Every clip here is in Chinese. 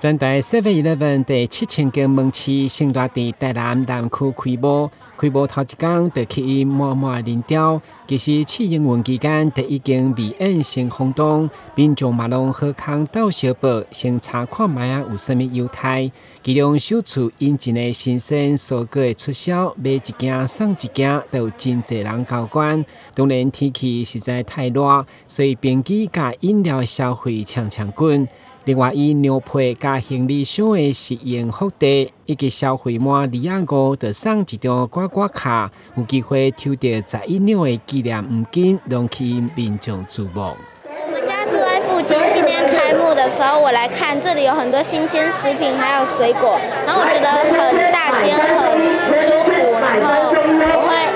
全台7-11第7000间门市盛大伫台南南区开幕。开幕头一天就吸引满满人潮。其实试营运期间，就已经未演成轰动，民众嘛拢好康斗小报，先查看卖有啥物优待。其中首次引进的新鲜蔬果的促销，买一件送一件，都有真侪人交关。当然天气实在太热，所以便机甲饮料消费呛滚。另外，以牛皮加行李箱的实用福袋，以及消费满205就送一张刮刮卡，有机会抽到11的纪念黄金，拢吸引民众注目。我们家住在附近，今天开幕的时候，我来看这里有很多新鲜食品，还有水果，然后我觉得很大间，很舒服，然后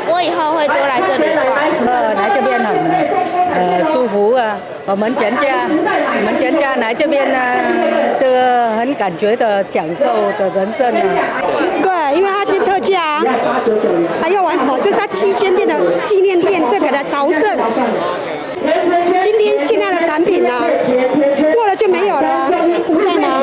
我以后会多来这里逛。来这边很舒服啊。我们全家来这边呢，这个很感觉的享受的人生啊。对，因为它今特价，还要玩什么？就是它7000店的纪念店，再给它朝圣。今天现在的产品啊，过了就没有了，不算吗？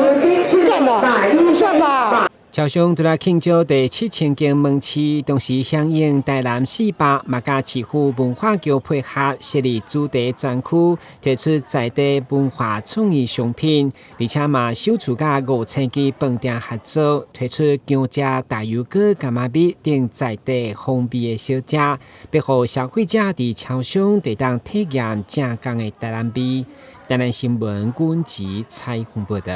算了，不算吧。超商除了庆祝第7000间门市，同时响应台南400马家市府文化局配合设立主题专区，推出在地文化创意商品，而且嘛首次甲5000间饭店合作，推出姜汁大油锅、柑仔蜜等在地风味的小食，俾予消费者伫超商地当体验正港的台南味。台南新闻阮吉采访报道。